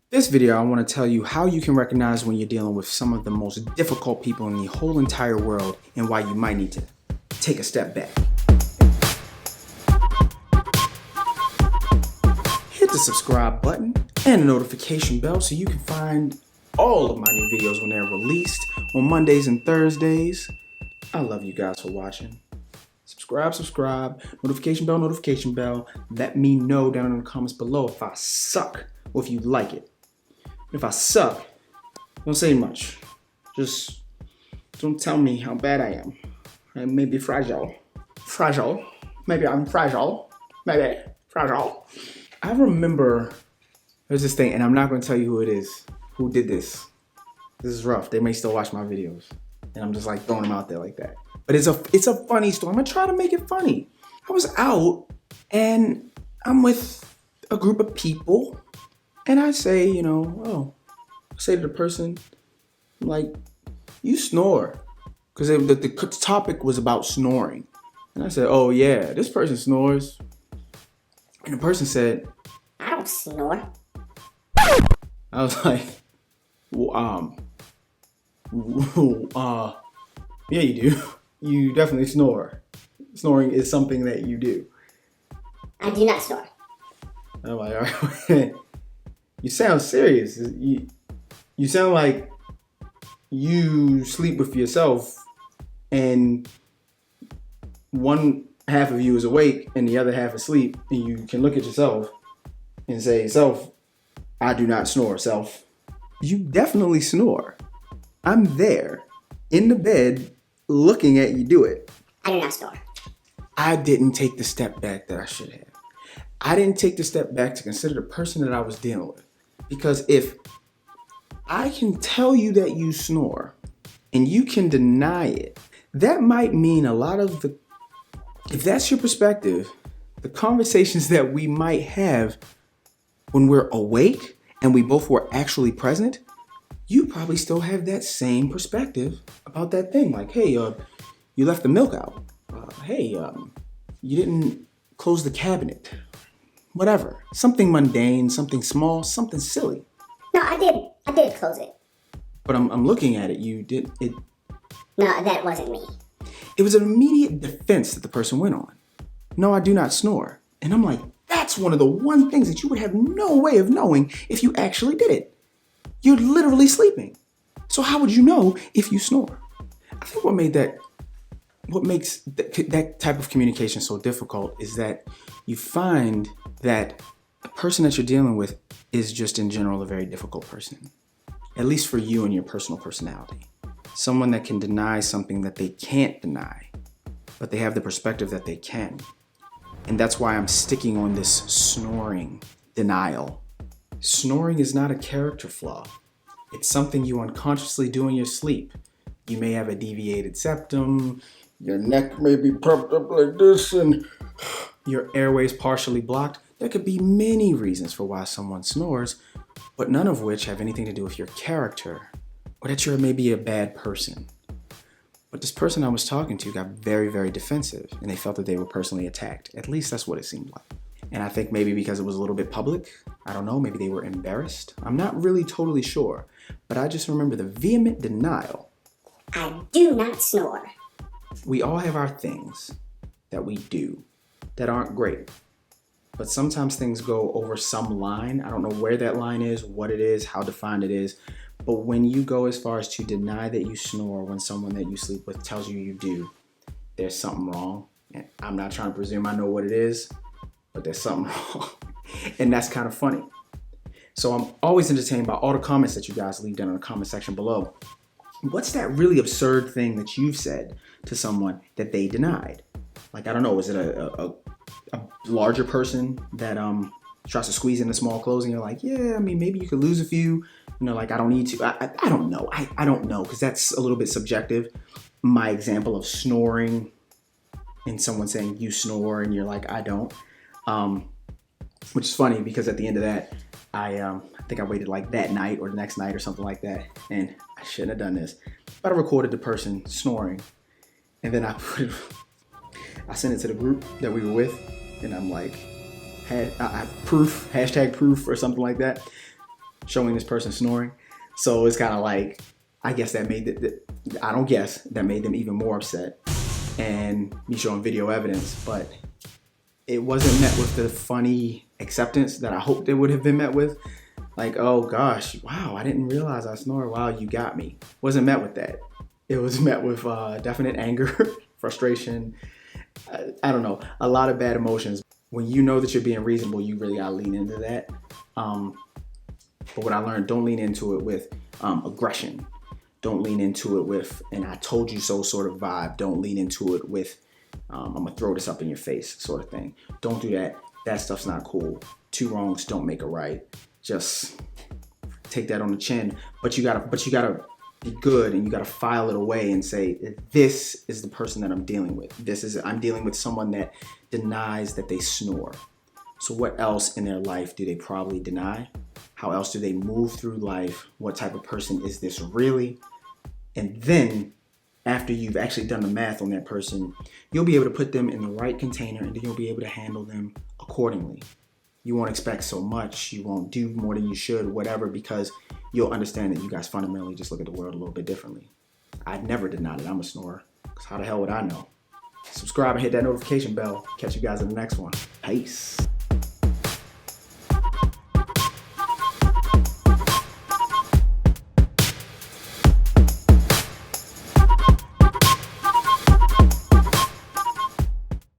This video, I want to tell you how you can recognize when you're dealing with some of the most difficult people in the whole entire world and why you might need to take a step back. Hit the subscribe button and the notification bell so you can find all of my new videos when they're released on Mondays and Thursdays. I love you guys for watching. Subscribe, notification bell. Let me know down in the comments below if I suck or if you like it. If I suck, don't say much. Just don't tell me how bad I am. I may be fragile. Maybe I'm fragile. I remember there's this thing, and I'm not going to tell you who it is, who did this. This is rough. They may still watch my videos, and I'm just like throwing them out there like that. But it's a funny story. I'm gonna try to make it funny. I was out, and I'm with a group of people. And I say, I say to the person, I'm like, you snore. Because the topic was about snoring. And I said, oh yeah, this person snores. And the person said, I don't snore. I was like, well, yeah, you do. You definitely snore. Snoring is something that you do. I do not snore. I'm like, all right. You sound serious. You sound like you sleep with yourself and one half of you is awake and the other half asleep, and you can look at yourself and say, self, I do not snore, self. You definitely snore. I'm there in the bed looking at you do it. I do not snore. I didn't take the step back that I should have. I didn't take the step back to consider the person that I was dealing with. Because if I can tell you that you snore and you can deny it, that might mean a lot of if that's your perspective, the conversations that we might have when we're awake and we both were actually present, you probably still have that same perspective about that thing. Like, hey, you left the milk out. Hey, you didn't close the cabinet. Whatever. Something mundane, something small, something silly. No, I did close it. But I'm looking at it. You did it. No, that wasn't me. It was an immediate defense that the person went on. No, I do not snore. And I'm like, that's one of the one things that you would have no way of knowing if you actually did it. You're literally sleeping. So how would you know if you snore? I think what makes that type of communication so difficult is that you find that the person that you're dealing with is just in general a very difficult person, at least for you and your personal personality. Someone that can deny something that they can't deny, but they have the perspective that they can. And that's why I'm sticking on this snoring denial. Snoring is not a character flaw. It's something you unconsciously do in your sleep. You may have a deviated septum, your neck may be propped up like this, and your airways partially blocked. There could be many reasons for why someone snores, but none of which have anything to do with your character or that you're maybe a bad person. But this person I was talking to got very, very defensive, and they felt that they were personally attacked. At least that's what it seemed like. And I think maybe because it was a little bit public, I don't know, maybe they were embarrassed. I'm not really totally sure, but I just remember the vehement denial. I do not snore. We all have our things that we do that aren't great. But sometimes things go over some line. I don't know where that line is, what it is, how defined it is. But when you go as far as to deny that you snore when someone that you sleep with tells you you do, there's something wrong. And I'm not trying to presume I know what it is, but there's something wrong. And that's kind of funny. So I'm always entertained by all the comments that you guys leave down in the comment section below. What's that really absurd thing that you've said to someone that they denied? Like, I don't know, is it a larger person that tries to squeeze into small clothes and you're like, yeah, I mean, maybe you could lose a few, like I don't need to. I don't know. I don't know, because that's a little bit subjective. My example of snoring and someone saying you snore and you're like, I don't, which is funny because at the end of that, I think I waited like that night or the next night or something like that, and I shouldn't have done this, but I recorded the person snoring, and then I sent it to the group that we were with, and I'm like, hashtag proof or something like that. showing this person snoring. So it's kind of like, I guess that made that made them even more upset. And me showing video evidence, but it wasn't met with the funny acceptance that I hoped it would have been met with. Like, oh gosh, wow, I didn't realize I snore. Wow, you got me. Wasn't met with that. It was met with definite anger, frustration. I don't know, a lot of bad emotions. When you know that you're being reasonable, you really gotta lean into that. But what I learned, don't lean into it with aggression. Don't lean into it with an I told you so sort of vibe. Don't lean into it with I'm gonna throw this up in your face sort of thing. Don't do that. That stuff's not cool. Two wrongs don't make a right. Just take that on the chin. But you gotta be good, and you gotta file it away and say, this is the person that I'm dealing with. I'm dealing with someone that denies that they snore. So what else in their life do they probably deny? How else do they move through life? What type of person is this really? And then after you've actually done the math on that person, you'll be able to put them in the right container, and then you'll be able to handle them accordingly. You won't expect so much. You won't do more than you should, whatever, because you'll understand that you guys fundamentally just look at the world a little bit differently. I'd never denied it. I'm a snorer. Because how the hell would I know? Subscribe and hit that notification bell. Catch you guys in the next one. Peace.